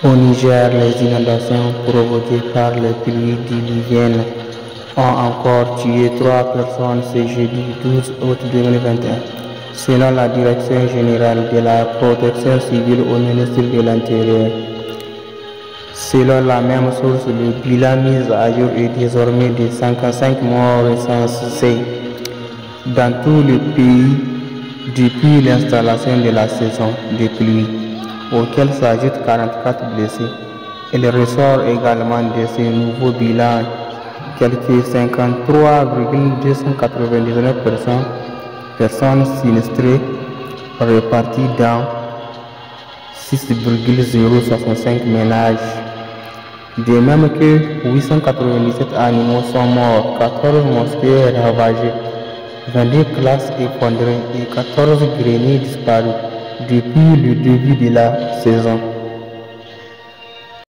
Au Niger, les inondations provoquées par les pluies diluviennes ont encore tué 3 personnes ce jeudi 12 août 2021, selon la Direction générale de la protection civile au ministère de l'Intérieur. Selon la même source, le bilan mis à jour est désormais de 55 morts recensés dans tout le pays depuis l'installation de la saison de pluie, auquel s'ajoutent 44 blessés. Il ressort également de ce nouveau bilan quelques 53,299 personnes sinistrées réparties dans 6,065 ménages. De même que 897 animaux sont morts, 14 mosquées ravagées, 22 classes effondrées et 14 greniers disparus depuis le début de la saison.